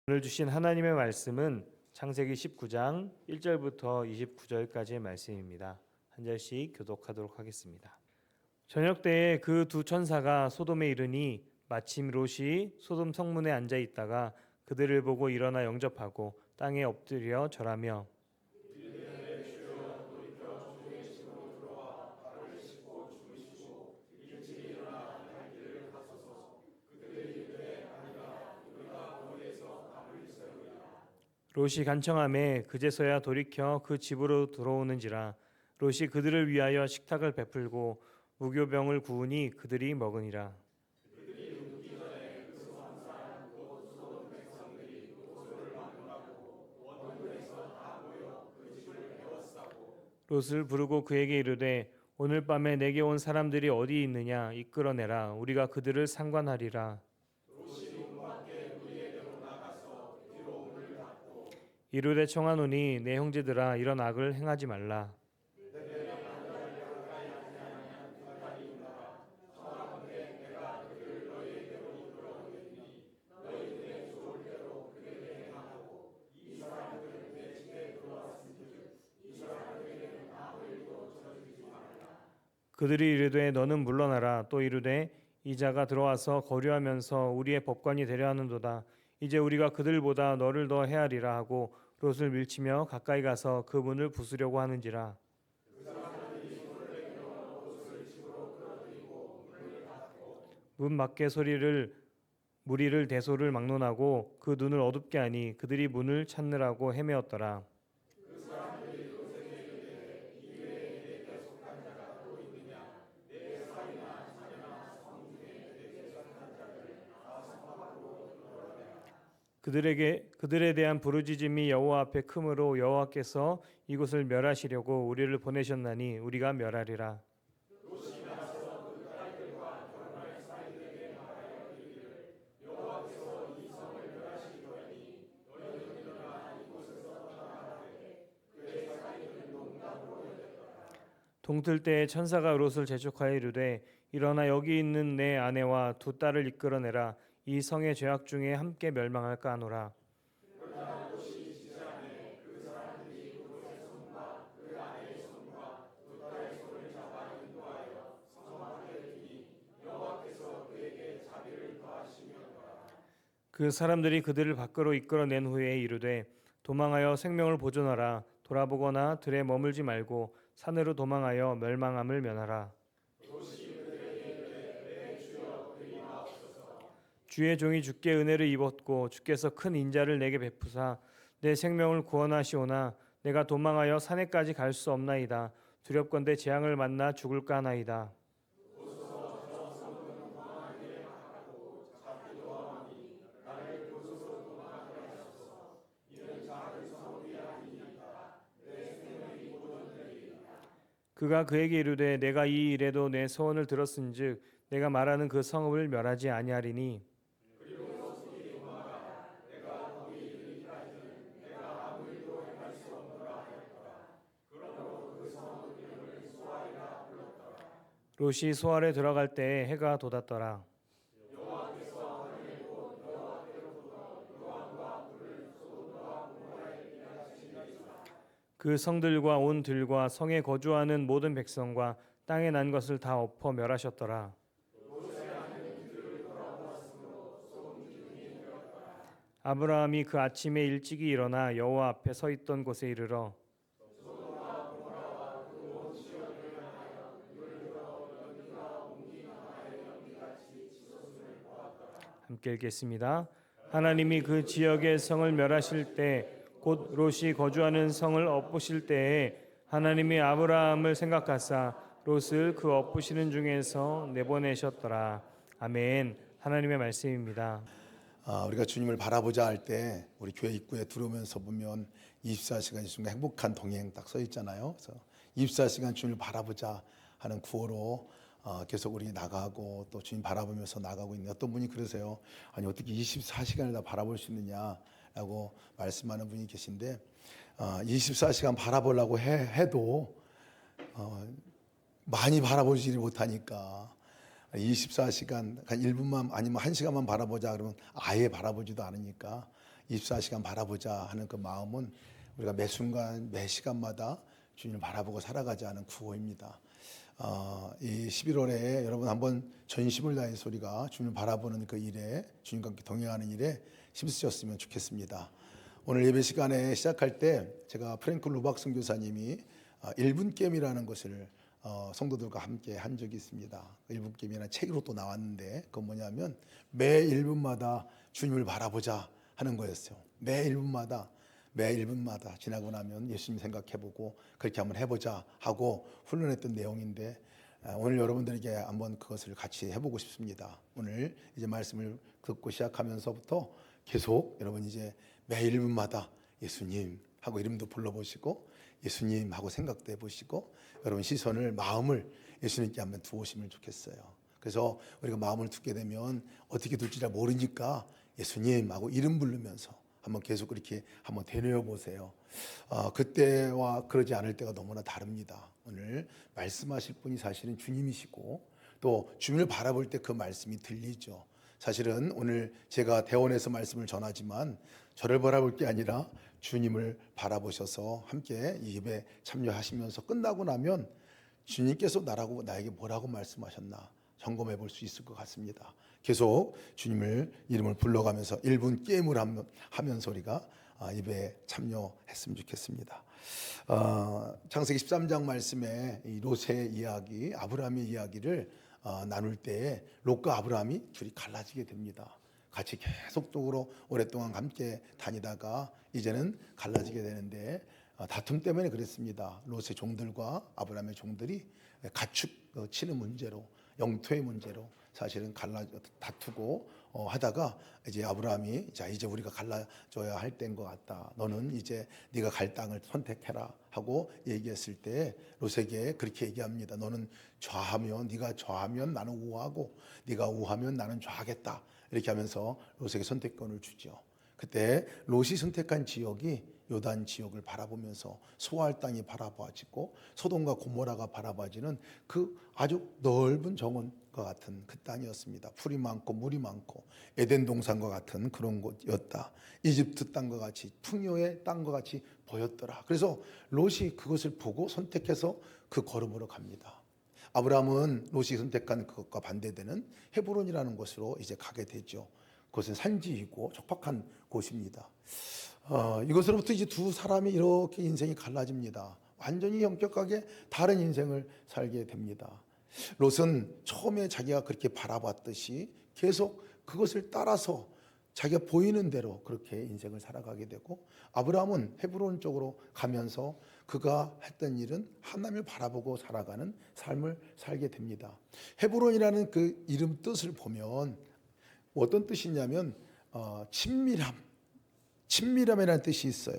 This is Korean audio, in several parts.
오늘 주신 하나님의 말씀은 창세기 19장 1절부터 29절까지의 말씀입니다. 한 절씩 교독하도록 하겠습니다. 저녁 때에 그 두 천사가 소돔에 이르니 마침 롯이 소돔 성문에 앉아 있다가 그들을 보고 일어나 영접하고 땅에 엎드려 절하며 롯이 간청하매 그제서야 돌이켜 그 집으로 들어오는지라. 롯이 그들을 위하여 식탁을 베풀고 무교병을 구우니 그들이 먹으니라. 롯을 부르고 그에게 이르되 오늘 밤에 내게 온 사람들이 어디 있느냐 이끌어내라. 우리가 그들을 상관하리라. 이르되 청하노니 내 형제들아 이런 악을 행하지 말라. 그들이 이르되 너는 물러나라. 또 이르되 이 자가 들어와서 거류하면서 우리의 법관이 되려 하는도다. 이제 우리가 그들보다 너를 더 헤아리라 하고 롯을 밀치며 가까이 가서 그 문을 부수려고 하는지라. 문 밖에 무리를 대소를 막론하고 그 눈을 어둡게 하니 그들이 문을 찾느라고 헤매었더라. 그들에 대한 부르짖음이 여호와 앞에 크므로 여호와께서 이곳을 멸하시려고 우리를 보내셨나니 우리가 멸하리라. 동틀 때에 천사가 롯을 재촉하여 이르되 일어나 여기 있는 내 아내와 두 딸을 이끌어내라. 이 성의 죄악 중에 함께 멸망할까 하노라. 그 사람들이 그들을 밖으로 이끌어낸 후에 이르되 도망하여 생명을 보존하라. 돌아보거나 들에 머물지 말고 산으로 도망하여 멸망함을 면하라. 주의 종이 주께 은혜를 입었고 주께서 큰 인자를 내게 베푸사 내 생명을 구원하시오나 내가 도망하여 산에까지 갈 수 없나이다. 두렵건대 재앙을 만나 죽을까 하나이다. 그가 그에게 이르되 내가 이 일에도 내 소원을 들었은즉 내가 말하는 그 성읍을 멸하지 아니하리니 롯이 소알에 들어갈 때에 해가 돋았더라. 그 성들과 온 들과 성에 거주하는 모든 백성과 땅에 난 것을 다 엎어 멸하셨더라. 아브라함이 그 아침에 일찍이 일어나 여호와 앞에 서 있던 곳에 이르러 함께 읽겠습니다. 하나님이 그 지역의 성을 멸하실 때 곧 롯이 거주하는 성을 엎으실 때에 하나님이 아브라함을 생각하사 롯을 그 엎으시는 중에서 내보내셨더라. 아멘. 하나님의 말씀입니다. 우리가 주님을 바라보자 할 때 우리 교회 입구에 들어오면서 보면 24시간 있으면 행복한 동행 딱 써 있잖아요. 그래서 24시간 주님을 바라보자 하는 구호로 계속 우리 나가고 또 주님 바라보면서 나가고 있는 어떤 분이 그러세요. 아니 어떻게 24시간을 다 바라볼 수 있느냐라고 말씀하는 분이 계신데 24시간 바라보려고 해도 많이 바라보지 못하니까 24시간 1분만 아니면 1시간만 바라보자 그러면 아예 바라보지도 않으니까 24시간 바라보자 하는 그 마음은 우리가 매 순간 매 시간마다 주님을 바라보고 살아가자 는 구호입니다. 이 11월에 여러분 한번 전심을 다해서 우리가 주님을 바라보는 그 일에, 주님과 함께 동행하는 일에 힘쓰셨으면 좋겠습니다. 오늘 예배 시간에 시작할 때 제가 프랭클 루박 선교사님이 1분 게임이라는 것을 성도들과 함께 한 적이 있습니다. 1분 게임이라는 책으로 또 나왔는데 그건 뭐냐면 매 1분마다 주님을 바라보자 하는 거였어요. 매 1분마다 지나고 나면 예수님 생각해보고 그렇게 한번 해보자 하고 훈련했던 내용인데 오늘 여러분들에게 한번 그것을 같이 해보고 싶습니다. 오늘 이제 말씀을 듣고 시작하면서부터 계속 여러분 이제 매 1분마다 예수님 하고 이름도 불러보시고 예수님 하고 생각도 해보시고 여러분 시선을 마음을 예수님께 한번 두오시면 좋겠어요. 그래서 우리가 마음을 두게 되면 어떻게 둘지 잘 모르니까 예수님 하고 이름 부르면서 한번 계속 그렇게 한번 되뇌어 보세요. 그때와 그러지 않을 때가 너무나 다릅니다. 오늘 말씀하실 분이 사실은 주님이시고 또 주님을 바라볼 때 그 말씀이 들리죠. 사실은 오늘 제가 대원에서 말씀을 전하지만 저를 바라볼 게 아니라 주님을 바라보셔서 함께 이 예배 참여하시면서 끝나고 나면 주님께서 나에게 뭐라고 말씀하셨나 점검해 볼 수 있을 것 같습니다. 계속 주님을 이름을 불러가면서 1분 게임을 하면서 우리가 예배에 참여했으면 좋겠습니다. 창세기 13장 말씀에 이 롯의 이야기, 아브라함의 이야기를 나눌 때 롯과 아브라함이 둘이 갈라지게 됩니다. 같이 계속적으로 오랫동안 함께 다니다가 이제는 갈라지게 되는데 다툼 때문에 그랬습니다. 롯의 종들과 아브라함의 종들이 가축 치는 문제로, 영토의 문제로 사실은 다투고 하다가 이제 아브라함이 자 이제 우리가 갈라져야 할 때인 것 같다. 너는 이제 네가 갈 땅을 선택해라 하고 얘기했을 때 롯에게 그렇게 얘기합니다. 너는 좌하면 네가 좌하면 나는 우하고 네가 우하면 나는 좌하겠다. 이렇게 하면서 롯에게 선택권을 주죠. 그때 롯이 선택한 지역이 요단 지역을 바라보면서 소알 땅이 바라봐지고 소돔과 고모라가 바라봐지는 그 아주 넓은 정원과 같은 그 땅이었습니다. 풀이 많고 물이 많고 에덴 동산과 같은 그런 곳이었다. 이집트 땅과 같이 풍요의 땅과 같이 보였더라. 그래서 롯이 그것을 보고 선택해서 그 걸음으로 갑니다. 아브라함은 롯이 선택한 그것과 반대되는 헤브론이라는 곳으로 이제 가게 되죠. 그것은 산지이고 척박한 곳입니다. 이것으로부터 이제 두 사람이 이렇게 인생이 갈라집니다. 완전히 엄격하게 다른 인생을 살게 됩니다. 롯은 처음에 자기가 그렇게 바라봤듯이 계속 그것을 따라서 자기가 보이는 대로 그렇게 인생을 살아가게 되고 아브라함은 헤브론 쪽으로 가면서 그가 했던 일은 하나님을 바라보고 살아가는 삶을 살게 됩니다. 헤브론이라는 그 이름 뜻을 보면 어떤 뜻이냐면 친밀함이라는 뜻이 있어요.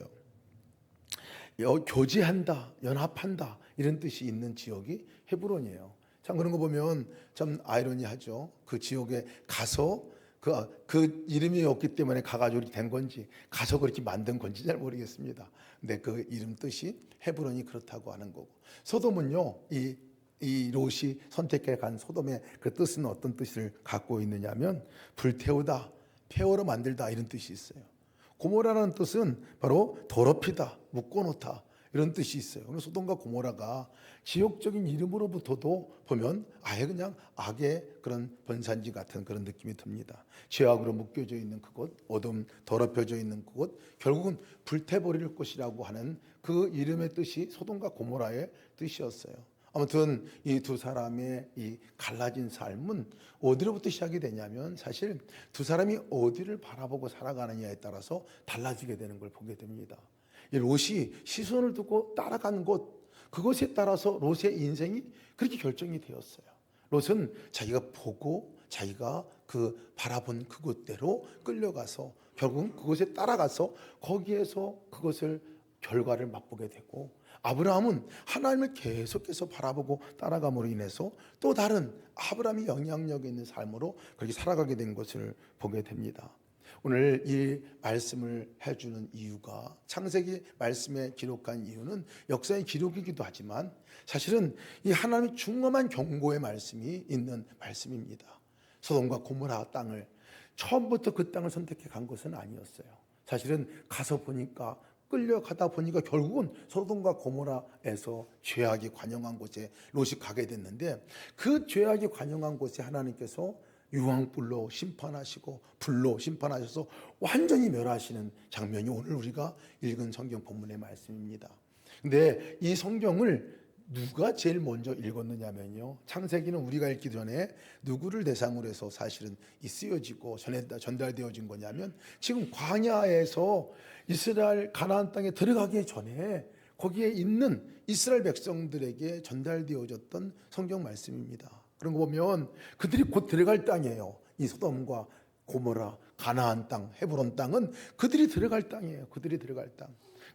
교제한다, 연합한다 이런 뜻이 있는 지역이 헤브론이에요. 참 그런 거 보면 참 아이러니하죠. 그 지역에 가서 그 이름이 없기 때문에 가가지고 이렇게 된 건지 가서 그렇게 만든 건지 잘 모르겠습니다. 근데 그 이름 뜻이 헤브론이 그렇다고 하는 거고 소돔은요 이 롯이 선택해 간 소돔의 그 뜻은 어떤 뜻을 갖고 있느냐면 불태우다, 폐허로 만들다 이런 뜻이 있어요. 고모라라는 뜻은 바로 더럽히다, 묶어놓다 이런 뜻이 있어요. 그래서 소돔과 고모라가 지역적인 이름으로부터도 보면 아예 그냥 악의 그런 번산지 같은 그런 느낌이 듭니다. 죄악으로 묶여져 있는 그곳, 어둠 더럽혀져 있는 그곳, 결국은 불태버릴 것이라고 하는 그 이름의 뜻이 소돔과 고모라의 뜻이었어요. 아무튼 이 두 사람의 이 갈라진 삶은 어디로부터 시작이 되냐면 사실 두 사람이 어디를 바라보고 살아가느냐에 따라서 달라지게 되는 걸 보게 됩니다. 이 롯이 시선을 두고 따라가는 곳, 그것에 따라서 롯의 인생이 그렇게 결정이 되었어요. 롯은 자기가 보고 자기가 그 바라본 그곳대로 끌려가서 결국은 그곳에 따라가서 거기에서 그것을 결과를 맛보게 되고 아브라함은 하나님을 계속해서 바라보고 따라감으로 인해서 또 다른 아브라함이 영향력 있는 삶으로 그렇게 살아가게 된 것을 보게 됩니다. 오늘 이 말씀을 해주는 이유가 창세기 말씀에 기록한 이유는 역사의 기록이기도 하지만 사실은 이 하나님의 중엄한 경고의 말씀이 있는 말씀입니다. 소돔과 고모라 땅을 처음부터 그 땅을 선택해 간 것은 아니었어요. 사실은 가서 보니까 끌려가다 보니까 결국은 소돔과 고모라에서 죄악이 관영한 곳에 롯이 가게 됐는데 그 죄악이 관영한 곳에 하나님께서 유황불로 심판하시고 불로 심판하셔서 완전히 멸하시는 장면이 오늘 우리가 읽은 성경 본문의 말씀입니다. 근데 이 성경을 누가 제일 먼저 읽었느냐면요, 창세기는 우리가 읽기 전에 누구를 대상으로 해서 사실은 쓰여지고 전달되어진 거냐면 지금 광야에서 이스라엘 가나안 땅에 들어가기 전에 거기에 있는 이스라엘 백성들에게 전달되어졌던 성경 말씀입니다. 그런 거 보면 그들이 곧 들어갈 땅이에요. 이 소돔과 고모라, 가나안 땅, 헤브론 땅은 그들이 들어갈 땅이에요. 그들이 들어갈 땅.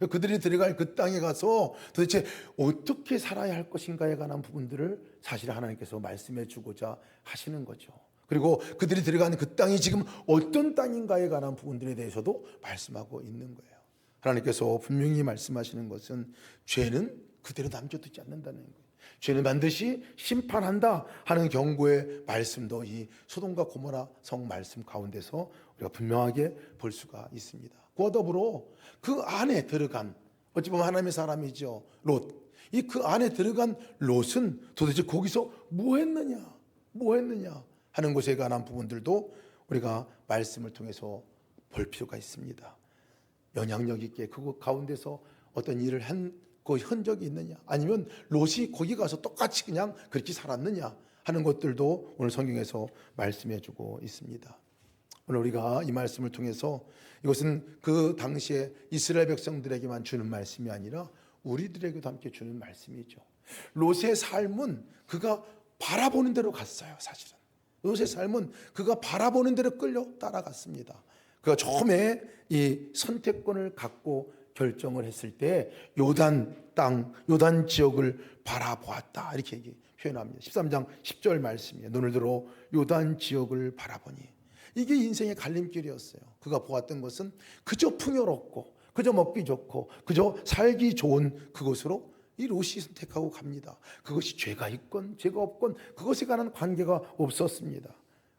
그들이 들어갈 그 땅에 가서 도대체 어떻게 살아야 할 것인가에 관한 부분들을 사실 하나님께서 말씀해 주고자 하시는 거죠. 그리고 그들이 들어가는 그 땅이 지금 어떤 땅인가에 관한 부분들에 대해서도 말씀하고 있는 거예요. 하나님께서 분명히 말씀하시는 것은 죄는 그대로 남겨두지 않는다는 거예요. 죄는 반드시 심판한다 하는 경고의 말씀도 이 소돔과 고모라 성 말씀 가운데서 우리가 분명하게 볼 수가 있습니다. 그와 더불어 그 안에 들어간, 어찌 보면 하나님의 사람이죠, 롯. 이 그 안에 들어간 롯은 도대체 거기서 뭐 했느냐 하는 것에 관한 부분들도 우리가 말씀을 통해서 볼 필요가 있습니다. 영향력 있게 그 가운데서 어떤 일을 한 그 흔적이 있느냐, 아니면 롯이 거기 가서 똑같이 그냥 그렇게 살았느냐 하는 것들도 오늘 성경에서 말씀해 주고 있습니다. 오늘 우리가 이 말씀을 통해서 이것은 그 당시에 이스라엘 백성들에게만 주는 말씀이 아니라 우리들에게도 함께 주는 말씀이죠. 롯의 삶은 그가 바라보는 대로 갔어요. 사실은 롯의 삶은 그가 바라보는 대로 끌려 따라갔습니다. 그가 처음에 이 선택권을 갖고 결정을 했을 때 요단 땅, 요단 지역을 바라보았다 이렇게 표현합니다. 13장 10절 말씀이에요. 눈을 들어 요단 지역을 바라보니, 이게 인생의 갈림길이었어요. 그가 보았던 것은 그저 풍요롭고 그저 먹기 좋고 그저 살기 좋은 그곳으로 이 롯이 선택하고 갑니다. 그것이 죄가 있건 죄가 없건 그것에 관한 관계가 없었습니다.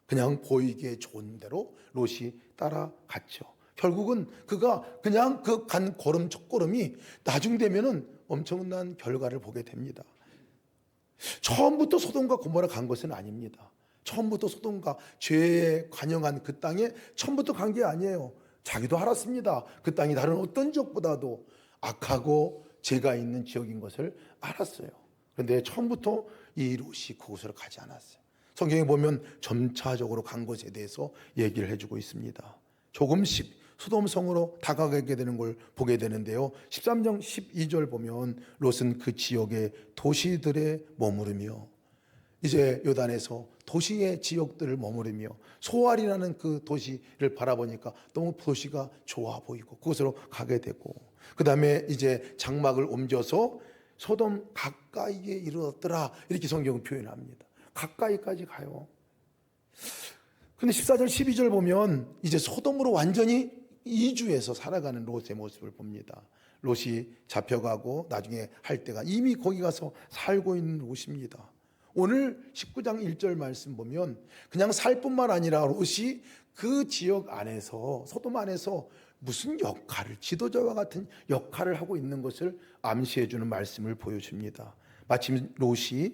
그냥 보이기에 좋은 대로 롯이 따라갔죠. 결국은 그가 그냥 그 간 걸음 첫 걸음이 나중 되면은 엄청난 결과를 보게 됩니다. 처음부터 소돔과 고모라 간 것은 아닙니다. 처음부터 소돔과 죄에 관영한 그 땅에 처음부터 간 게 아니에요. 자기도 알았습니다. 그 땅이 다른 어떤 지역보다도 악하고 죄가 있는 지역인 것을 알았어요. 그런데 처음부터 이 롯이 그곳으로 가지 않았어요. 성경에 보면 점차적으로 간 것에 대해서 얘기를 해주고 있습니다. 조금씩 소돔성으로 다가가게 되는 걸 보게 되는데요. 13장 12절 보면 롯은 그 지역의 도시들에 머무르며, 이제 요단에서 도시의 지역들을 머무르며 소알이라는 그 도시를 바라보니까 너무 도시가 좋아 보이고 그곳으로 가게 되고, 그 다음에 이제 장막을 옮겨서 소돔 가까이에 이르렀더라 이렇게 성경은 표현합니다. 가까이까지 가요. 근데 14절 12절 보면 이제 소돔으로 완전히 이주해서 살아가는 롯의 모습을 봅니다. 롯이 잡혀가고 나중에 할 때가 이미 거기 가서 살고 있는 롯입니다. 오늘 19장 1절 말씀 보면 그냥 살 뿐만 아니라 롯이 그 지역 안에서, 소돔 안에서 무슨 역할을, 지도자와 같은 역할을 하고 있는 것을 암시해 주는 말씀을 보여줍니다. 마침 롯이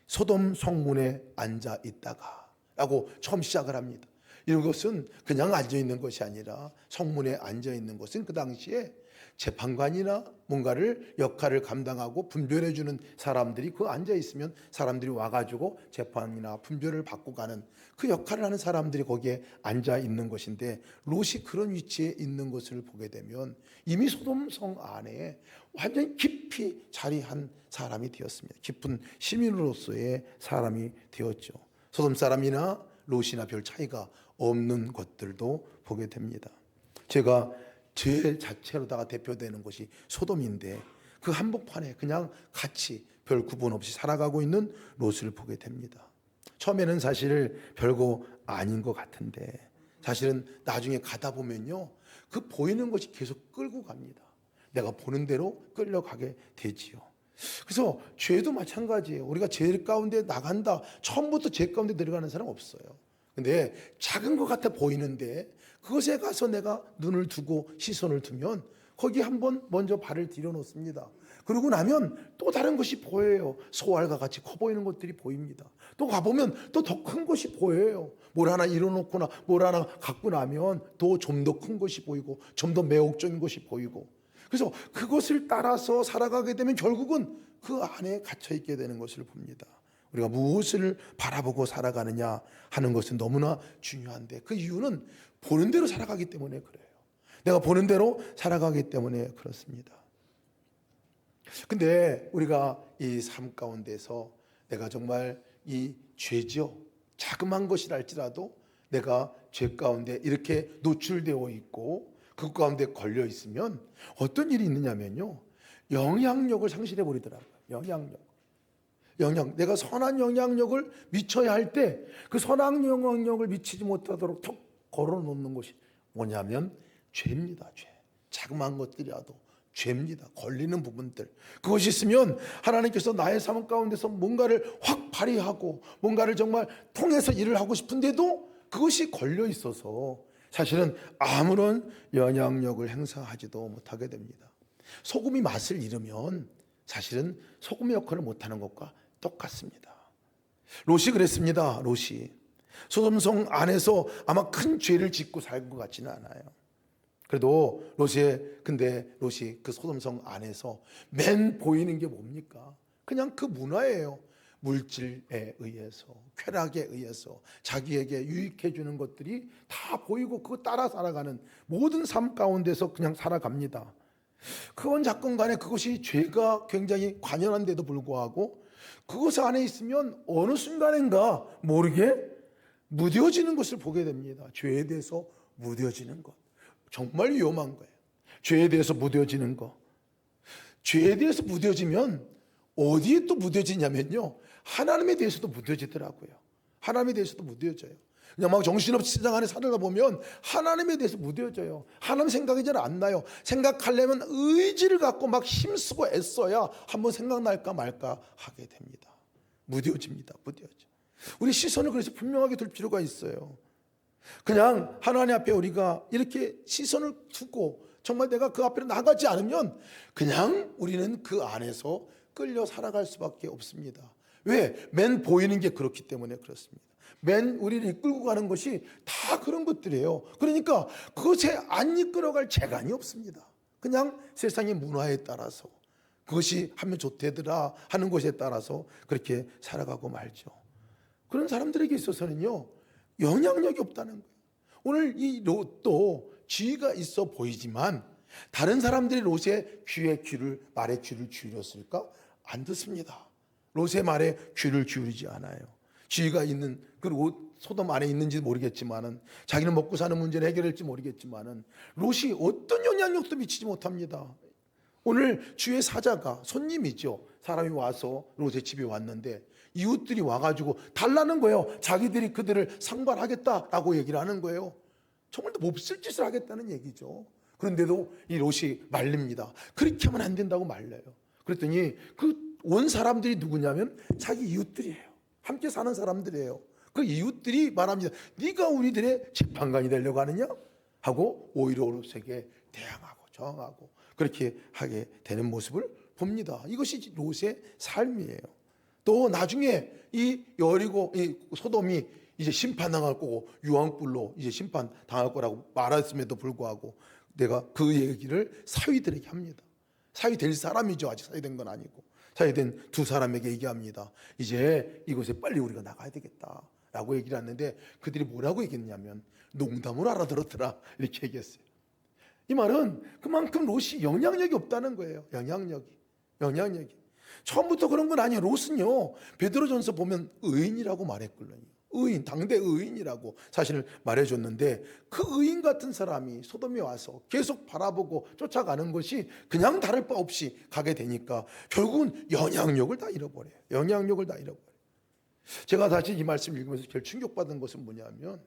소돔 성문에 앉아 있다가 라고 처음 시작을 합니다. 이것은 그냥 앉아있는 것이 아니라 성문에 앉아있는 것은 그 당시에 재판관이나 뭔가를 역할을 감당하고 분별해주는 사람들이 그 앉아있으면 사람들이 와가지고 재판이나 분별을 받고 가는 그 역할을 하는 사람들이 거기에 앉아있는 것인데, 롯이 그런 위치에 있는 것을 보게 되면 이미 소돔성 안에 완전히 깊이 자리한 사람이 되었습니다. 깊은 시민으로서의 사람이 되었죠. 소돔 사람이나 롯이나 별 차이가 없는 것들도 보게 됩니다. 제가 죄 자체로다가 대표되는 것이 소돔인데 그 한복판에 그냥 같이 별 구분 없이 살아가고 있는 롯을 보게 됩니다. 처음에는 사실 별거 아닌 것 같은데 사실은 나중에 가다 보면요, 그 보이는 것이 계속 끌고 갑니다. 내가 보는 대로 끌려가게 되지요. 그래서 죄도 마찬가지예요. 우리가 죄 가운데 나간다, 처음부터 죄 가운데 들어가는 사람 없어요. 근데 작은 것 같아 보이는데 그것에 가서 내가 눈을 두고 시선을 두면 거기 한번 먼저 발을 들여놓습니다. 그러고 나면 또 다른 것이 보여요. 소알과 같이 커 보이는 것들이 보입니다. 또 가보면 또 더 큰 것이 보여요. 뭘 하나 이뤄놓거나 뭘 하나 갖고 나면 또 좀 더 큰 것이 보이고 좀 더 매혹적인 것이 보이고, 그래서 그것을 따라서 살아가게 되면 결국은 그 안에 갇혀 있게 되는 것을 봅니다. 우리가 무엇을 바라보고 살아가느냐 하는 것은 너무나 중요한데, 그 이유는 보는 대로 살아가기 때문에 그래요. 내가 보는 대로 살아가기 때문에 그렇습니다. 근데 우리가 이 삶 가운데서 내가 정말 이 죄죠, 자그마한 것이랄지라도 내가 죄 가운데 이렇게 노출되어 있고 그 가운데 걸려 있으면 어떤 일이 있느냐면요, 영향력을 상실해 버리더라고요. 영향력. 내가 선한 영향력을 미쳐야 할 때 그 선한 영향력을 미치지 못하도록 턱 걸어놓는 것이 뭐냐면 죄입니다. 죄. 자그마한 것들이라도 죄입니다. 걸리는 부분들. 그것이 있으면 하나님께서 나의 삶 가운데서 뭔가를 확 발휘하고 뭔가를 정말 통해서 일을 하고 싶은데도 그것이 걸려 있어서 사실은 아무런 영향력을 행사하지도 못하게 됩니다. 소금이 맛을 잃으면 사실은 소금의 역할을 못하는 것과 똑같습니다. 롯이 그랬습니다. 롯이 소돔성 안에서 아마 큰 죄를 짓고 살 것 같지는 않아요. 그래도 근데 롯이 그 소돔성 안에서 맨 보이는 게 뭡니까? 그냥 그 문화예요. 물질에 의해서, 쾌락에 의해서 자기에게 유익해 주는 것들이 다 보이고 그거 따라 살아가는 모든 삶 가운데서 그냥 살아갑니다. 그건 작건 간에 그것이 죄가 굉장히 관연한데도 불구하고 그것 안에 있으면 어느 순간인가 모르게 무뎌지는 것을 보게 됩니다. 죄에 대해서 무뎌지는 것. 정말 위험한 거예요. 죄에 대해서 무뎌지는 거. 죄에 대해서 무뎌지면 어디에 또 무뎌지냐면요, 하나님에 대해서도 무뎌지더라고요. 하나님에 대해서도 무뎌져요. 그냥 막 정신없이 세상 안에 살다 보면 하나님에 대해서 무뎌져요. 하나님 생각이 잘 안 나요. 생각하려면 의지를 갖고 막 힘쓰고 애써야 한번 생각날까 말까 하게 됩니다. 무뎌집니다. 무뎌져. 우리 시선을 그래서 분명하게 둘 필요가 있어요. 그냥 하나님 앞에 우리가 이렇게 시선을 두고 정말 내가 그 앞에 나가지 않으면 그냥 우리는 그 안에서 끌려 살아갈 수밖에 없습니다. 왜? 맨 보이는 게 그렇기 때문에 그렇습니다. 맨 우리를 이끌고 가는 것이 다 그런 것들이에요. 그러니까 그것에 안 이끌어갈 재간이 없습니다. 그냥 세상의 문화에 따라서 그것이 하면 좋대더라 하는 것에 따라서 그렇게 살아가고 말죠. 그런 사람들에게 있어서는요, 영향력이 없다는 거예요. 오늘 이 롯도 지위가 있어 보이지만 다른 사람들이 롯의 말에 귀를 기울였을까? 안 듣습니다. 롯의 말에 귀를 기울이지 않아요. 지위가 있는 그 소돔 안에 있는지 모르겠지만은, 자기는 먹고 사는 문제를 해결할지 모르겠지만은 롯이 어떤 영향력도 미치지 못합니다. 오늘 주의 사자가, 손님이죠, 사람이 와서 롯의 집에 왔는데 이웃들이 와가지고 달라는 거예요. 자기들이 그들을 상발하겠다라고 얘기를 하는 거예요. 정말 몹쓸 짓을 하겠다는 얘기죠. 그런데도 이 롯이 말립니다. 그렇게 하면 안 된다고 말려요. 그랬더니 그 온 사람들이 누구냐면 자기 이웃들이에요. 함께 사는 사람들이에요. 그 이웃들이 말합니다. 네가 우리들의 재판관이 되려고 하느냐? 하고 오히려 롯에게 대항하고 저항하고 그렇게 하게 되는 모습을 봅니다. 이것이 롯의 삶이에요. 또 나중에 이 여리고 이 소돔이 이제 심판당할 거고 유황불로 이제 심판당할 거라고 말했음에도 불구하고 내가 그 얘기를 사위들에게 합니다. 사위 될 사람이죠. 아직 사위 된 건 아니고 사위된 두 사람에게 얘기합니다. 이제 이곳에 빨리 우리가 나가야 되겠다라고 얘기를 했는데 그들이 뭐라고 얘기했냐면 농담으로 알아들었더라 이렇게 얘기했어요. 이 말은 그만큼 롯이 영향력이 없다는 거예요. 영향력이 처음부터 그런 건 아니에요. 롯은요, 베드로전서 보면 의인이라고 말했거든요. 의인, 당대 의인이라고 사실을 말해줬는데 그 의인 같은 사람이 소돔에 와서 계속 바라보고 쫓아가는 것이 그냥 다를 바 없이 가게 되니까 결국은 영향력을 다 잃어버려요. 제가 다시 이 말씀 읽으면서 제일 충격받은 것은 뭐냐면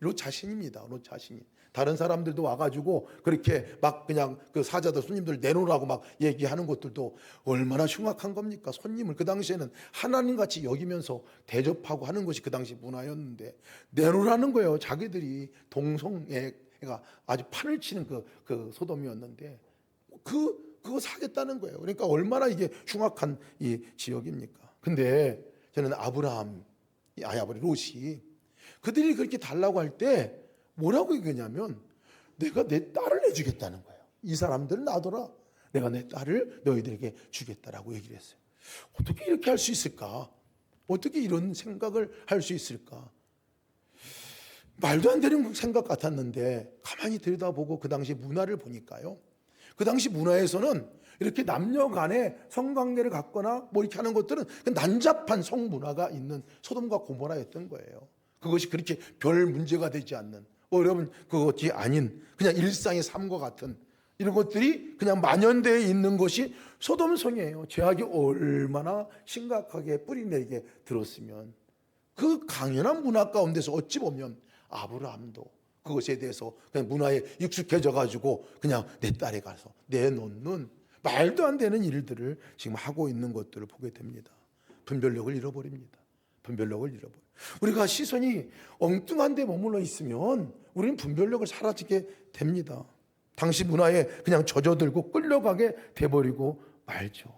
롯 자신입니다. 롯 자신이. 다른 사람들도 와가지고 그렇게 막 그냥 그 사자들 손님들 내놓으라고 막 얘기하는 것들도 얼마나 흉악한 겁니까? 손님을 그 당시에는 하나님같이 여기면서 대접하고 하는 것이 그 당시 문화였는데 내놓으라는 거예요. 자기들이 동성애가 아주 판을 치는 그 소돔이었는데 그거 사겠다는 거예요. 그러니까 얼마나 이게 흉악한 이 지역입니까? 근데 저는 롯이 그들이 그렇게 달라고 할 때 뭐라고 얘기했냐면 내가 내 딸을 내주겠다는 거예요. 이 사람들은 놔둬라. 내가 내 딸을 너희들에게 주겠다라고 얘기를 했어요. 어떻게 이렇게 할 수 있을까? 어떻게 이런 생각을 할 수 있을까? 말도 안 되는 생각 같았는데 가만히 들여다보고 그 당시 문화를 보니까요. 그 당시 문화에서는 이렇게 남녀 간에 성관계를 갖거나 뭐 이렇게 하는 것들은 난잡한 성문화가 있는 소돔과 고모라였던 거예요. 그것이 그렇게 별 문제가 되지 않는 어려운 그것이 아닌 그냥 일상의 삶과 같은 이런 것들이 그냥 만연되어 있는 것이 소돔성이에요. 죄악이 얼마나 심각하게 뿌리내리게 들었으면 그 강연한 문화 가운데서 어찌 보면 아브라함도 그것에 대해서 그냥 문화에 익숙해져 가지고 그냥 내 딸에 가서 내놓는 말도 안 되는 일들을 지금 하고 있는 것들을 보게 됩니다. 분별력을 잃어버립니다. 분별력을 잃어버려. 우리가 시선이 엉뚱한 데 머물러 있으면 우리는 분별력을 사라지게 됩니다. 당시 문화에 그냥 젖어들고 끌려가게 돼버리고 말죠.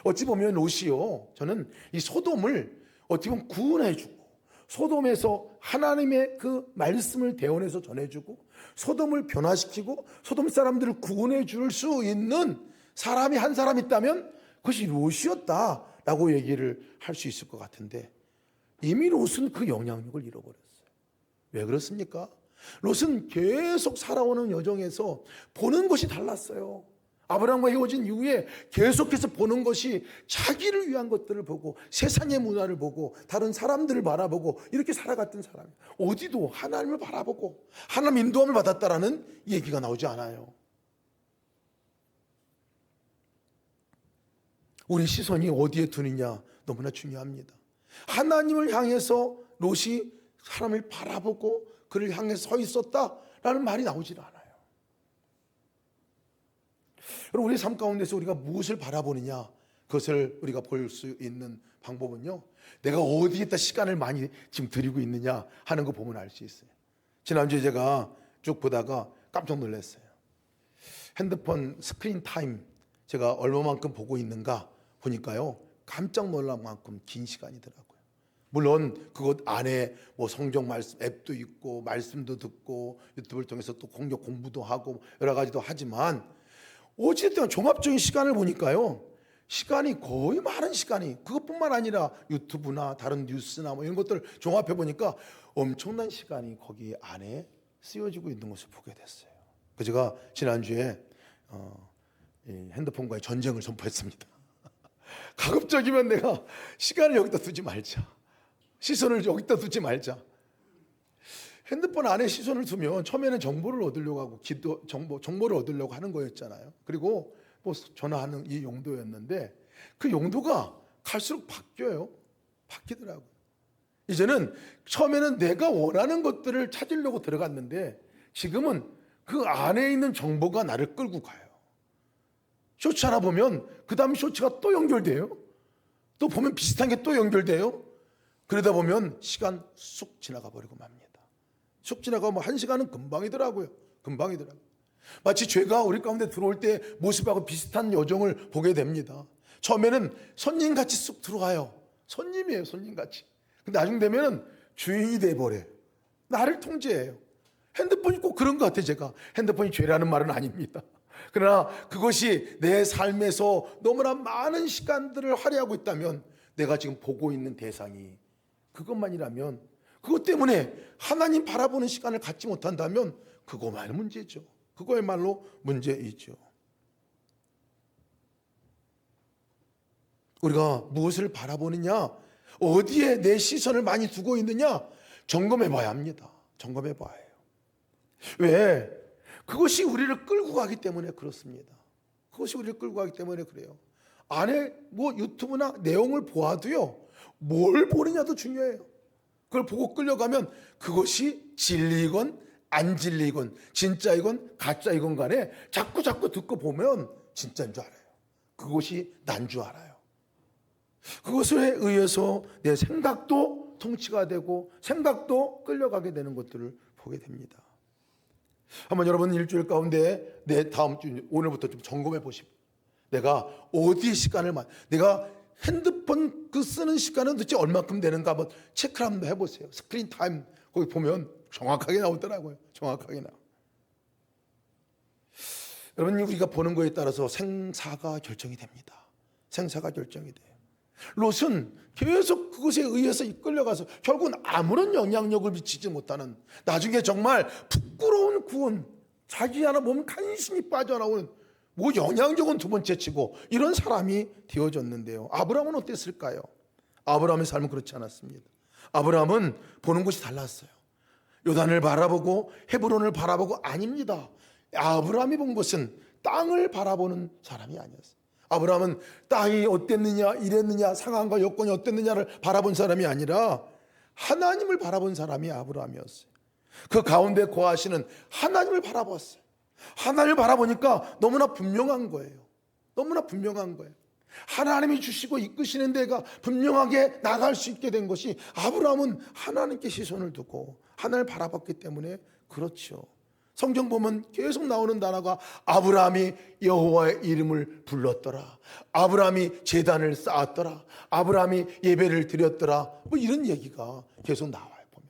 어찌 보면 롯이요, 저는 이 소돔을 어떻게 보면 구원해주고 소돔에서 하나님의 그 말씀을 대언해서 전해주고 소돔을 변화시키고 소돔 사람들을 구원해 줄 수 있는 사람이 한 사람 있다면 그것이 롯이었다라고 얘기를 할 수 있을 것 같은데 이미 롯은 그 영향력을 잃어버렸어요. 왜 그렇습니까? 롯은 계속 살아오는 여정에서 보는 것이 달랐어요. 아브라함과 헤어진 이후에 계속해서 보는 것이 자기를 위한 것들을 보고 세상의 문화를 보고 다른 사람들을 바라보고 이렇게 살아갔던 사람이에요. 어디도 하나님을 바라보고 하나님 인도함을 받았다라는 얘기가 나오지 않아요. 우리 시선이 어디에 두느냐 너무나 중요합니다. 하나님을 향해서 롯이 사람을 바라보고 그를 향해 서 있었다라는 말이 나오질 않아요. 여러분, 우리 삶 가운데서 우리가 무엇을 바라보느냐 그것을 우리가 볼 수 있는 방법은요, 내가 어디에다 시간을 많이 지금 들이고 있느냐 하는 거 보면 알 수 있어요. 지난주에 제가 쭉 보다가 깜짝 놀랐어요. 핸드폰 스크린 타임 제가 얼마만큼 보고 있는가 보니까요, 깜짝 놀랄 만큼 긴 시간이더라고요. 물론 그것 안에 뭐 성경 말씀 앱도 있고 말씀도 듣고 유튜브를 통해서 또 공격 공부도 하고 여러 가지도 하지만 어쨌든 종합적인 시간을 보니까요, 시간이 거의 많은 시간이 그것뿐만 아니라 유튜브나 다른 뉴스나 뭐 이런 것들 종합해 보니까 엄청난 시간이 거기 안에 쓰여지고 있는 것을 보게 됐어요. 그래서 제가 지난주에 핸드폰과의 전쟁을 선포했습니다. 가급적이면 내가 시간을 여기다 두지 말자. 시선을 여기다 두지 말자. 핸드폰 안에 시선을 두면 처음에는 정보를 얻으려고 하고 정보를 얻으려고 하는 거였잖아요. 그리고 뭐 전화하는 이 용도였는데 그 용도가 갈수록 바뀌어요. 바뀌더라고요. 이제는 처음에는 내가 원하는 것들을 찾으려고 들어갔는데 지금은 그 안에 있는 정보가 나를 끌고 가요. 쇼츠 하나 보면 그 다음 쇼츠가 또 연결돼요. 또 보면 비슷한 게 또 연결돼요. 그러다 보면 시간 쑥 지나가 버리고 맙니다. 쑥 지나가면 1시간은 금방이더라고요. 금방이더라고요. 마치 죄가 우리 가운데 들어올 때 모습하고 비슷한 여정을 보게 됩니다. 처음에는 손님같이 쑥 들어와요. 손님이에요, 손님같이. 근데 나중 되면은 주인이 돼버려요. 나를 통제해요. 핸드폰이 꼭 그런 것 같아요. 제가 핸드폰이 죄라는 말은 아닙니다. 그러나 그것이 내 삶에서 너무나 많은 시간들을 할애하고 있다면, 내가 지금 보고 있는 대상이 그것만이라면, 그것 때문에 하나님 바라보는 시간을 갖지 못한다면 그거만 문제죠. 그거야말로 문제이죠. 우리가 무엇을 바라보느냐, 어디에 내 시선을 많이 두고 있느냐 점검해 봐야 합니다. 점검해 봐야 해요. 왜? 그것이 우리를 끌고 가기 때문에 그렇습니다. 그것이 우리를 끌고 가기 때문에 그래요. 안에 뭐 유튜브나 내용을 보아도요, 뭘 보느냐도 중요해요. 그걸 보고 끌려가면 그것이 진리이건 안 진리이건 진짜이건 가짜이건 간에 자꾸 듣고 보면 진짜인 줄 알아요. 그것이 난 줄 알아요. 그것에 의해서 내 생각도 통치가 되고 생각도 끌려가게 되는 것들을 보게 됩니다. 한번 여러분 일주일 가운데 내 다음 주 오늘부터 좀 점검해 보십시오. 내가 어디 시간을 내가 핸드폰 그 쓰는 시간은 도대체 얼마큼 되는가 한번 체크를 한번 해보세요. 스크린 타임 거기 보면 정확하게 나오더라고요. 정확하게 나와. 여러분 우리가 보는 거에 따라서 생사가 결정이 됩니다. 생사가 결정이 돼요. 롯은 계속 그것에 의해서 이끌려가서 결국은 아무런 영향력을 미치지 못하는 나중에 정말 부끄러운 구원 자기 하나 몸 간신히 빠져나오는 뭐 영향력은 두 번째 치고 이런 사람이 되어졌는데요. 아브라함은 어땠을까요? 아브라함의 삶은 그렇지 않았습니다. 아브라함은 보는 곳이 달랐어요. 요단을 바라보고 헤브론을 바라보고 아닙니다. 아브라함이 본 것은 땅을 바라보는 사람이 아니었어요. 아브라함은 땅이 어땠느냐 이랬느냐 상황과 여건이 어땠느냐를 바라본 사람이 아니라 하나님을 바라본 사람이 아브라함이었어요. 그 가운데 거하시는 하나님을 바라보았어요. 하나님을 바라보니까 너무나 분명한 거예요. 너무나 분명한 거예요. 하나님이 주시고 이끄시는 데가 분명하게 나갈 수 있게 된 것이 아브라함은 하나님께 시선을 두고 하나님을 바라봤기 때문에 그렇죠. 성경 보면 계속 나오는 단어가 아브라함이 여호와의 이름을 불렀더라. 아브라함이 제단을 쌓았더라. 아브라함이 예배를 드렸더라. 뭐 이런 얘기가 계속 나와요. 보면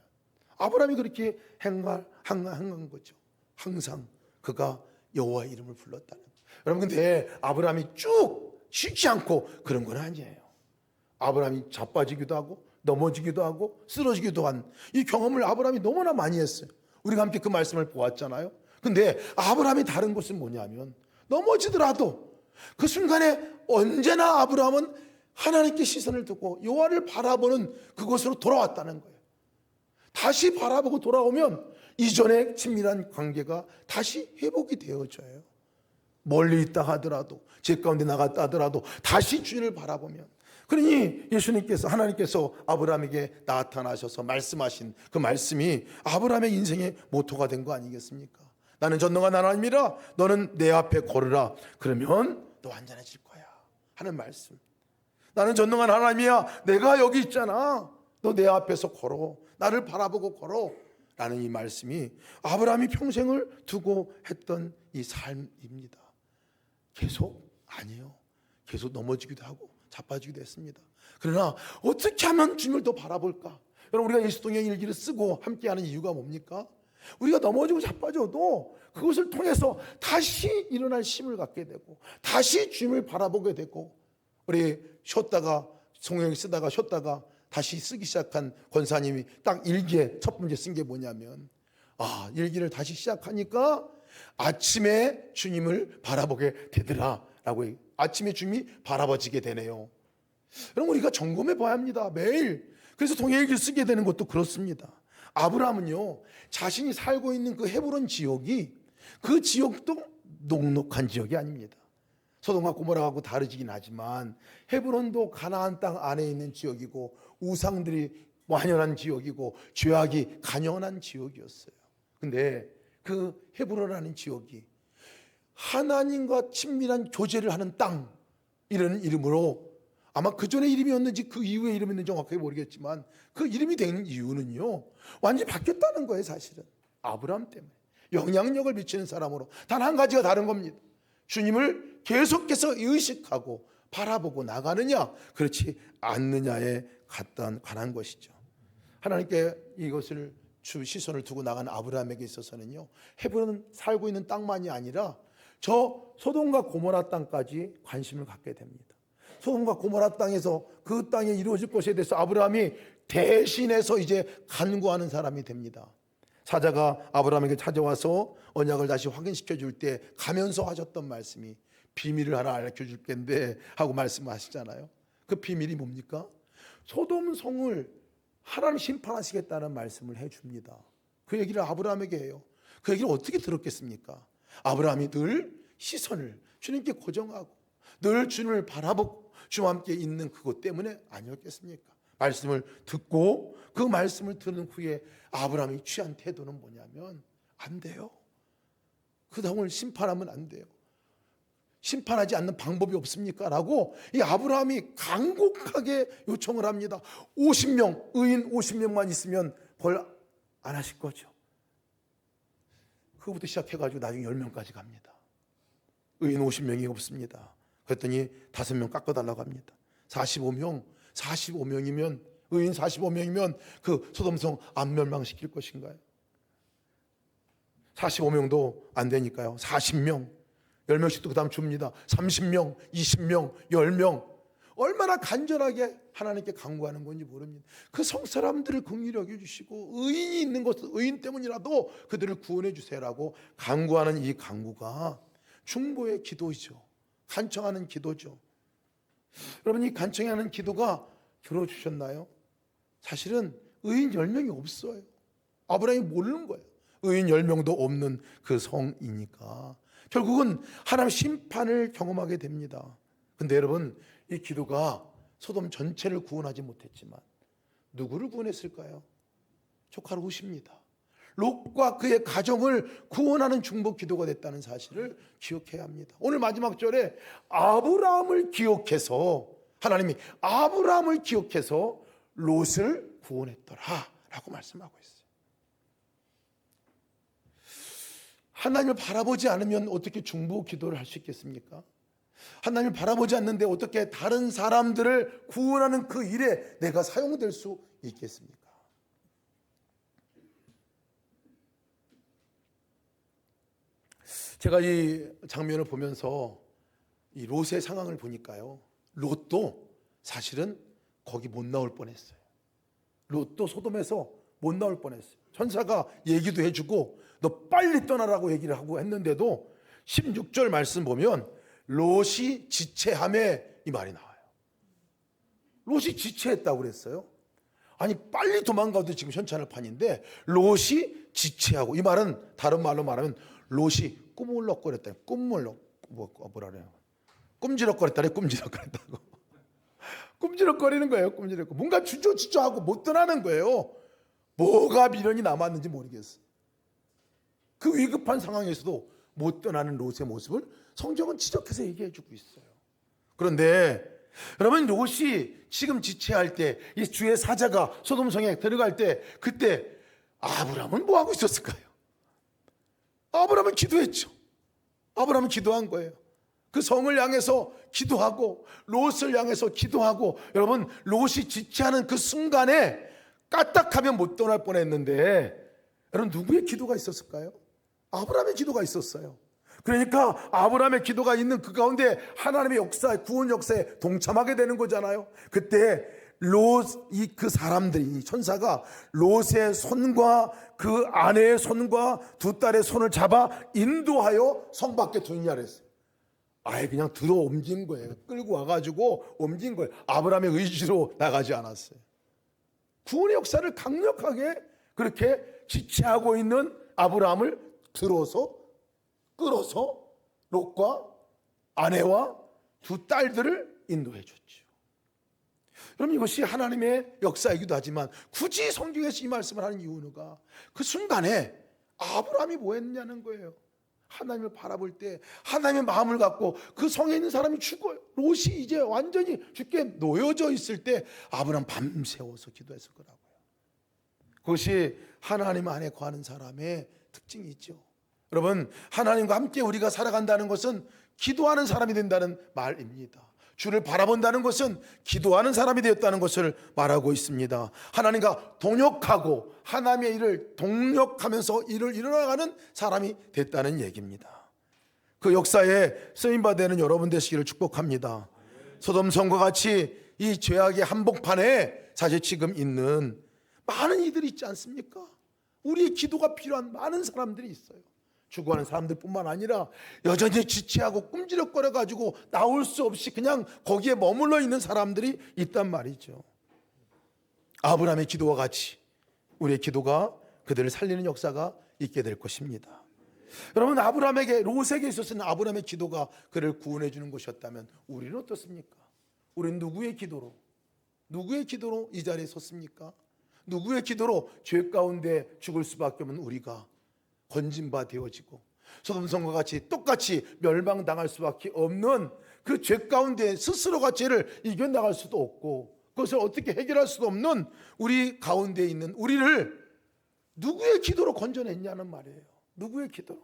아브라함이 그렇게 행한 거죠. 항상 그가 여호와의 이름을 불렀다는 거예요. 여러분 근데 아브라함이 쭉 쉬지 않고 그런 건 아니에요. 아브라함이 자빠지기도 하고 넘어지기도 하고 쓰러지기도 한 이 경험을 아브라함이 너무나 많이 했어요. 우리가 함께 그 말씀을 보았잖아요. 근데 아브라함이 다른 것은 뭐냐면 넘어지더라도 그 순간에 언제나 아브라함은 하나님께 시선을 두고 여호와를 바라보는 그곳으로 돌아왔다는 거예요. 다시 바라보고 돌아오면 이전의 친밀한 관계가 다시 회복이 되어져요. 멀리 있다 하더라도 제 가운데 나갔다 하더라도 다시 주님을 바라보면 그러니 예수님께서 하나님께서 아브라함에게 나타나셔서 말씀하신 그 말씀이 아브라함의 인생의 모토가 된 거 아니겠습니까? 나는 전능한 하나님이라 너는 내 앞에 걸으라. 그러면 너 안전해질 거야 하는 말씀. 나는 전능한 하나님이야. 내가 여기 있잖아. 너 내 앞에서 걸어. 나를 바라보고 걸어. 라는 이 말씀이 아브라함이 평생을 두고 했던 이 삶입니다. 계속 아니에요. 계속 넘어지기도 하고 자빠지기도 했습니다. 그러나 어떻게 하면 주님을 더 바라볼까? 여러분 우리가 예수동행 일기를 쓰고 함께하는 이유가 뭡니까? 우리가 넘어지고 자빠져도 그것을 통해서 다시 일어날 힘을 갖게 되고 다시 주님을 바라보게 되고 우리 쉬었다가 성경 쓰다가 쉬었다가 다시 쓰기 시작한 권사님이 딱 일기에 첫 번째 쓴 게 뭐냐면 일기를 다시 시작하니까 아침에 주님을 바라보게 되더라 라고 아침에 주님이 바라봐지게 되네요. 그럼 우리가 점검해 봐야 합니다. 매일. 그래서 동행일기를 쓰게 되는 것도 그렇습니다. 아브라함은요 자신이 살고 있는 그 헤브론 지역이 그 지역도 녹록한 지역이 아닙니다. 소돔과 고모라하고 다르긴 하지만 헤브론도 가나안 땅 안에 있는 지역이고 우상들이 완연한 지역이고 죄악이 간연한 지역이었어요. 근데 그 헤브론이라는 지역이 하나님과 친밀한 교제를 하는 땅 이라는 이름으로 아마 그 전에 이름이었는지 그 이후에 이름이었는지 정확하게 모르겠지만 그 이름이 된 이유는요 완전히 바뀌었다는 거예요. 사실은 아브라함 때문에 영향력을 미치는 사람으로 단 한 가지가 다른 겁니다. 주님을 계속해서 의식하고 바라보고 나가느냐 그렇지 않느냐에 관한 것이죠. 하나님께 이것을 시선을 두고 나간 아브라함에게 있어서는요 헤브론 살고 있는 땅만이 아니라 저 소돔과 고모라 땅까지 관심을 갖게 됩니다. 소돔과 고모라 땅에서 그 땅에 이루어질 것에 대해서 아브라함이 대신해서 이제 간구하는 사람이 됩니다. 사자가 아브라함에게 찾아와서 언약을 다시 확인시켜 줄 때 가면서 하셨던 말씀이 비밀을 하나 알려줄 텐데 하고 말씀하시잖아요. 그 비밀이 뭡니까? 소돔 성을 하나님 심판하시겠다는 말씀을 해줍니다. 그 얘기를 아브라함에게 해요. 그 얘기를 어떻게 들었겠습니까? 아브라함이 늘 시선을 주님께 고정하고 늘 주님을 바라보고 주와 함께 있는 그것 때문에 아니었겠습니까? 말씀을 듣고 그 말씀을 들은 후에 아브라함이 취한 태도는 뭐냐면 안 돼요. 그 성을 심판하면 안 돼요. 심판하지 않는 방법이 없습니까? 라고 이 아브라함이 간곡하게 요청을 합니다. 50명, 의인 50명만 있으면 벌 안 하실 거죠. 그거부터 시작해가지고 나중에 10명까지 갑니다. 의인 50명이 없습니다. 그랬더니 5명 깎아달라고 합니다. 45명이면 의인 45명이면 그 소돔성 안 멸망시킬 것인가요? 45명도 안 되니까요. 40명, 10명씩도 그 다음 줍니다. 30명, 20명, 10명. 얼마나 간절하게 하나님께 간구하는 건지 모릅니다. 그 성 사람들을 긍휼히 여겨주시고 의인이 있는 것은 의인 때문이라도 그들을 구원해 주세요라고 간구하는 이 간구가 중보의 기도이죠. 간청하는 기도죠. 여러분, 이 간청하는 기도가 들어주셨나요? 사실은 의인 10명이 없어요. 아브라함이 모르는 거예요. 의인 10명도 없는 그 성이니까 결국은 하나님 심판을 경험하게 됩니다. 근데 여러분, 이 기도가 소돔 전체를 구원하지 못했지만 누구를 구원했을까요? 조카 롯입니다. 롯과 그의 가정을 구원하는 중보 기도가 됐다는 사실을 기억해야 합니다. 오늘 마지막 절에 아브라함을 기억해서, 하나님이 아브라함을 기억해서 롯을 구원했더라 라고 말씀하고 있어요. 하나님을 바라보지 않으면 어떻게 중보 기도를 할 수 있겠습니까? 하나님을 바라보지 않는데 어떻게 다른 사람들을 구원하는 그 일에 내가 사용될 수 있겠습니까? 제가 이 장면을 보면서 이 롯의 상황을 보니까요, 롯도 사실은 거기 못 나올 뻔했어요. 롯도 소돔에서 못 나올 뻔했어요. 천사가 얘기도 해주고 너 빨리 떠나라고 얘기를 하고 했는데도 16절 말씀 보면 롯이 지체함에 이 말이 나와요. 롯이 지체했다고 그랬어요. 아니 빨리 도망가도 지금 현찬을 판인데 롯이 지체하고, 이 말은 다른 말로 말하면 롯이 꾸물럭거렸다. 뭐라 그래요? 꼼지럭거렸다래. 꼼지럭거렸다고. 꼼지럭거리는 거예요. 꼼지럭거. 뭔가 주저주저하고 못 떠나는 거예요. 뭐가 미련이 남았는지 모르겠어요. 그 위급한 상황에서도 못 떠나는 롯의 모습을 성경은 지적해서 얘기해 주고 있어요. 그런데 여러분, 롯이 지금 지체할 때, 이 주의 사자가 소돔성에 들어갈 때, 그때 아브라함은 뭐 하고 있었을까요? 아브라함은 기도했죠. 아브라함은 기도한 거예요. 그 성을 향해서 기도하고 롯을 향해서 기도하고, 여러분, 롯이 지체하는 그 순간에 까딱하면 못 떠날 뻔했는데, 여러분, 누구의 기도가 있었을까요? 아브라함의 기도가 있었어요. 그러니까 아브라함의 기도가 있는 그 가운데 하나님의 역사에, 구원 역사에 동참하게 되는 거잖아요. 그때 롯이, 그 사람들이, 이 천사가 롯의 손과 그 아내의 손과 두 딸의 손을 잡아 인도하여 성 밖에 두느냐 그랬어요. 아예 그냥 들어 옮긴 거예요. 끌고 와가지고 옮긴 거예요. 아브라함의 의지로 나가지 않았어요. 구원의 역사를 강력하게 그렇게 지체하고 있는 아브라함을 들어서 끌어서 롯과 아내와 두 딸들을 인도해 줬죠. 여러분, 이것이 하나님의 역사이기도 하지만 굳이 성경에서 이 말씀을 하는 이유가 그 순간에 아브라함이 뭐 했냐는 거예요. 하나님을 바라볼 때 하나님의 마음을 갖고 그 성에 있는 사람이 죽어요. 롯이 이제 완전히 죽게 놓여져 있을 때 아브라함 밤새워서 기도했을 거라고요. 그것이 하나님 안에 거하는 사람의 특징이 있죠. 여러분, 하나님과 함께 우리가 살아간다는 것은 기도하는 사람이 된다는 말입니다. 주를 바라본다는 것은 기도하는 사람이 되었다는 것을 말하고 있습니다. 하나님과 동역하고 하나님의 일을 동력하면서 일을 이뤄나가는 사람이 됐다는 얘기입니다. 그 역사에 쓰임받는 여러분 되시기를 축복합니다. 소돔성과 같이 이 죄악의 한복판에 사실 지금 있는 많은 이들이 있지 않습니까? 우리의 기도가 필요한 많은 사람들이 있어요. 죽어가는 사람들뿐만 아니라 여전히 지체하고 꿈지럭거려가지고 나올 수 없이 그냥 거기에 머물러 있는 사람들이 있단 말이죠. 아브라함의 기도와 같이 우리의 기도가 그들을 살리는 역사가 있게 될 것입니다. 여러분, 아브라함에게, 롯에게 있어서는 아브라함의 기도가 그를 구원해 주는 것이었다면 우리는 어떻습니까? 우리는 누구의 기도로, 누구의 기도로 이 자리에 섰습니까? 누구의 기도로 죄 가운데 죽을 수밖에 없는 우리가 건진바 되어지고 소돔성과 같이 똑같이 멸망당할 수밖에 없는 그 죄 가운데 스스로가 죄를 이겨나갈 수도 없고 그것을 어떻게 해결할 수도 없는 우리 가운데 있는 우리를 누구의 기도로 건져냈냐는 말이에요. 누구의 기도로?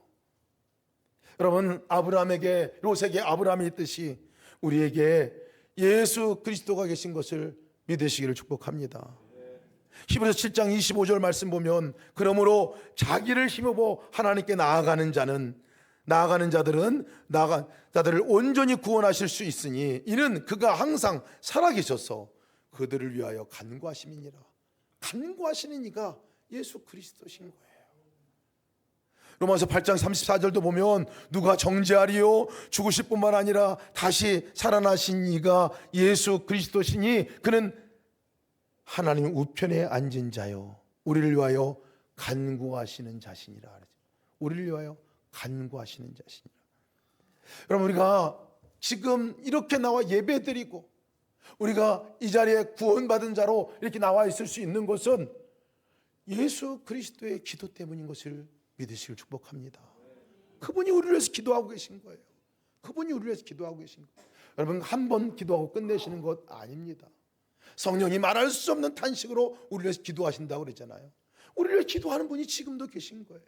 여러분, 아브라함에게, 롯에게 아브라함이 있듯이 우리에게 예수 그리스도가 계신 것을 믿으시기를 축복합니다. 히브리서 7장 25절 말씀 보면 그러므로 자기를 힘입어 하나님께 나아가는 자들은 자들을 온전히 구원하실 수 있으니 이는 그가 항상 살아계셔서 그들을 위하여 간구하심이니라. 간구하시는 이가 예수 그리스도신 거예요. 로마서 8장 34절도 보면 누가 정죄하리요 죽으실 뿐만 아니라 다시 살아나신 이가 예수 그리스도시니 그는 하나님 우편에 앉은 자요 우리를 위하여 간구하시는 자신이라. 우리를 위하여 간구하시는 자신이라. 여러분, 우리가 지금 이렇게 나와 예배드리고 우리가 이 자리에 구원받은 자로 이렇게 나와 있을 수 있는 것은 예수 그리스도의 기도 때문인 것을 믿으시길 축복합니다. 그분이 우리를 위해서 기도하고 계신 거예요. 그분이 우리를 위해서 기도하고 계신 거예요. 여러분, 한 번 기도하고 끝내시는 것 아닙니다. 성령이 말할 수 없는 탄식으로 우리를 위해서 기도하신다고 그랬잖아요. 우리를 위해서 기도하는 분이 지금도 계신 거예요.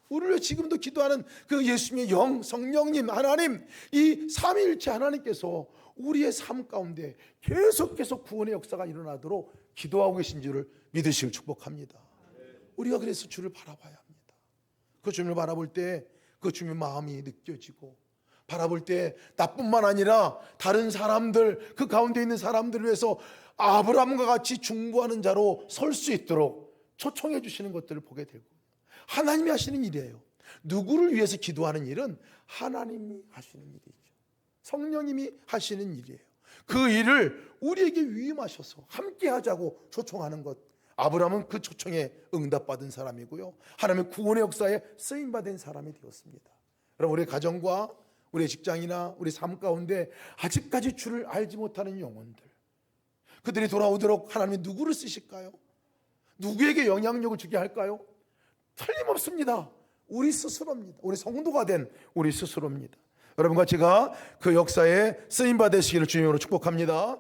우리를 위해서 지금도 기도하는 그 예수님의 영, 성령님, 하나님, 이 삼위일체 하나님께서 우리의 삶 가운데 계속해서 구원의 역사가 일어나도록 기도하고 계신 줄을 믿으시길 축복합니다. 우리가 그래서 주를 바라봐야 합니다. 그 주님을 바라볼 때 그 주님의 마음이 느껴지고 바라볼 때 나뿐만 아니라 다른 사람들, 그 가운데 있는 사람들을 위해서 아브라함과 같이 중보하는 자로 설 수 있도록 초청해 주시는 것들을 보게 되고, 하나님이 하시는 일이에요. 누구를 위해서 기도하는 일은 하나님이 하시는 일이죠. 성령님이 하시는 일이에요. 그 일을 우리에게 위임하셔서 함께 하자고 초청하는 것, 아브라함은 그 초청에 응답받은 사람이고요, 하나님의 구원의 역사에 쓰임받은 사람이 되었습니다. 여러분, 우리 가정과 우리 직장이나 우리 삶 가운데 아직까지 주를 알지 못하는 영혼들, 그들이 돌아오도록 하나님이 누구를 쓰실까요? 누구에게 영향력을 주게 할까요? 틀림없습니다. 우리 스스로입니다. 우리 성도가 된 우리 스스로입니다. 여러분과 제가 그 역사에 쓰임받으시기를 주님으로 축복합니다.